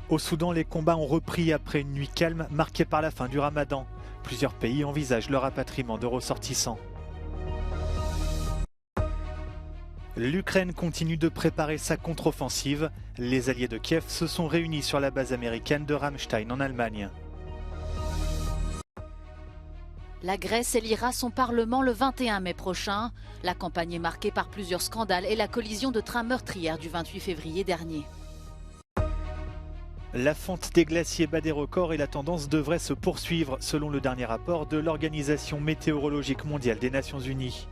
Au Soudan, les combats ont repris après une nuit calme marquée par la fin du Ramadan. Plusieurs pays envisagent le rapatriement de ressortissants. L'Ukraine continue de préparer sa contre-offensive. Les alliés de Kiev se sont réunis sur la base américaine de Ramstein en Allemagne. La Grèce élira son parlement le 21 mai prochain. La campagne est marquée par plusieurs scandales et la collision de trains meurtrières du 28 février dernier. La fonte des glaciers bat des records et la tendance devrait se poursuivre selon le dernier rapport de l'Organisation météorologique mondiale des Nations Unies.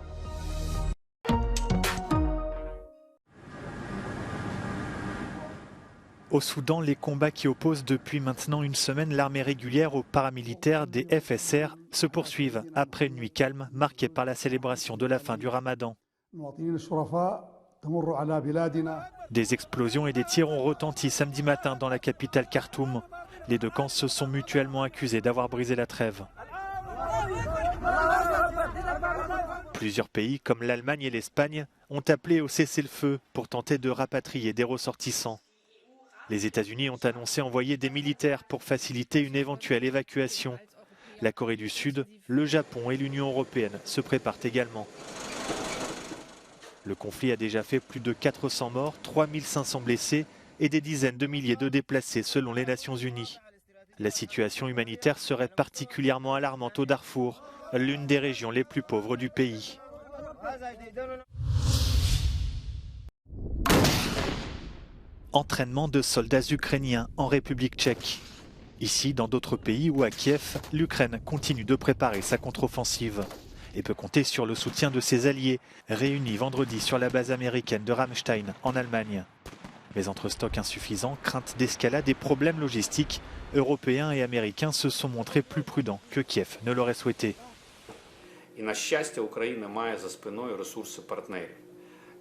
Au Soudan, les combats qui opposent depuis maintenant une semaine l'armée régulière aux paramilitaires des FSR se poursuivent après une nuit calme marquée par la célébration de la fin du Ramadan. Des explosions et des tirs ont retenti samedi matin dans la capitale Khartoum. Les deux camps se sont mutuellement accusés d'avoir brisé la trêve. Plusieurs pays, comme l'Allemagne et l'Espagne, ont appelé au cessez-le-feu pour tenter de rapatrier des ressortissants. Les États-Unis ont annoncé envoyer des militaires pour faciliter une éventuelle évacuation. La Corée du Sud, le Japon et l'Union européenne se préparent également. Le conflit a déjà fait plus de 400 morts, 3500 blessés et des dizaines de milliers de déplacés selon les Nations Unies. La situation humanitaire serait particulièrement alarmante au Darfour, l'une des régions les plus pauvres du pays. Entraînement de soldats ukrainiens en République tchèque. Ici, dans d'autres pays ou à Kiev, l'Ukraine continue de préparer sa contre-offensive et peut compter sur le soutien de ses alliés, réunis vendredi sur la base américaine de Ramstein en Allemagne. Mais entre stocks insuffisants, crainte d'escalade et problèmes logistiques, Européens et Américains se sont montrés plus prudents que Kiev ne l'aurait souhaité. І, на щастя, Україна має за спиною ресурси партнерів.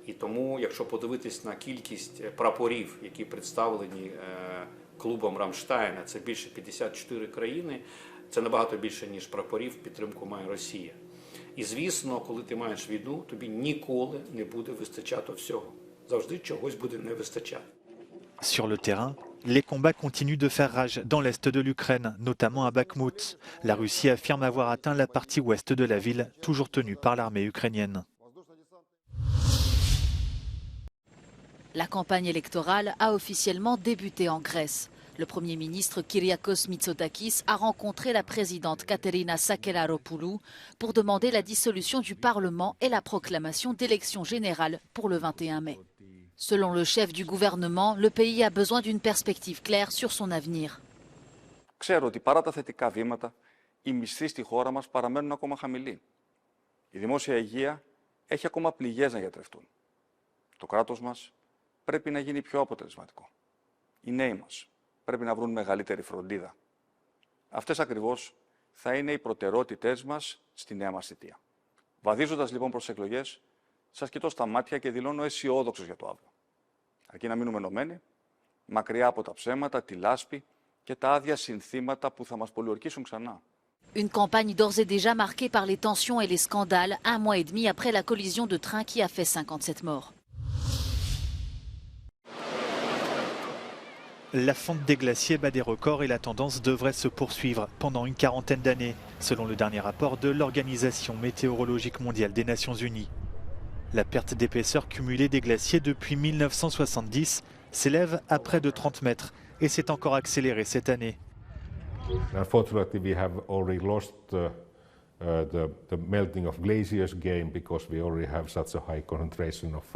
І тому, якщо подивитись на кількість прапорів, які представлені клубом Рамштайна, це більше 54 країни, це набагато більше, ніж прапорів, підтримку має Росія. І, звісно, коли ти маєш війну, тобі ніколи не буде вистачати всього. Завжди чогось буде не вистачати. Sur le terrain, les combats continuent de faire rage dans l'est de l'Ukraine, notamment à Bakhmout. La Russie affirme avoir atteint la partie ouest de la ville, toujours tenue par l'armée ukrainienne. La campagne électorale a officiellement débuté en Grèce. Le Premier ministre Kyriakos Mitsotakis a rencontré la présidente Katerina Sakellaropoulou pour demander la dissolution du Parlement et la proclamation d'élections générales pour le 21 mai. Selon le chef du gouvernement, le pays a besoin d'une perspective claire sur son avenir. Ξέρω ότι παρά τα θετικά βήματα, οι μισθοί στη χώρα μας παραμένουν ακόμα χαμηλοί. Η δημόσια υγεία έχει ακόμα πληγές να γιατρευτούν. Το κράτος μας πρέπει να γίνει πιο αποτελεσματικό. Οι νέοι μας πρέπει να βρουν μεγαλύτερη φροντίδα. Αυτές ακριβώς θα είναι οι προτεραιότητές μας στη νέα μας θητεία. Βαδίζοντας λοιπόν προς εκλογές, σας κοιτώ στα μάτια και δηλώνω αισιόδοξος για το αύριο. Αρκεί να μείνουμε ενωμένοι, μακριά από τα ψέματα, τη λάσπη και τα άδεια συνθήματα που θα μας πολιορκήσουν ξανά. Une campagne d'ores et déjà marquée par les tensions et les scandales, un mois et demi après la collision de train qui a fait 57 morts. La fonte des glaciers bat des records et la tendance devrait se poursuivre pendant une quarantaine d'années, selon le dernier rapport de l'Organisation météorologique mondiale des Nations Unies. La perte d'épaisseur cumulée des glaciers depuis 1970 s'élève à près de 30 mètres et s'est encore accélérée cette année. Unfortunately, we have already lost the melting of glaciers game because we already have such a high concentration of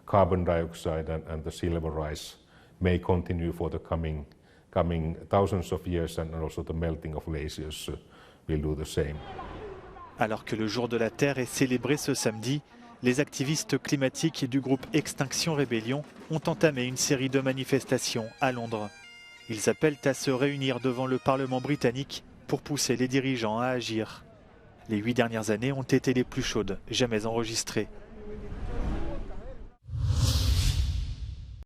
carbon dioxide and the sea level rise may continue for the coming thousands of years, and also the melting of glaciers will do the same. Alors que le jour de la Terre est célébré ce samedi, les activistes climatiques du groupe Extinction Rebellion ont entamé une série de manifestations à Londres. Ils appellent à se réunir devant le Parlement britannique pour pousser les dirigeants à agir. Les 8 dernières années ont été les plus chaudes jamais enregistrées.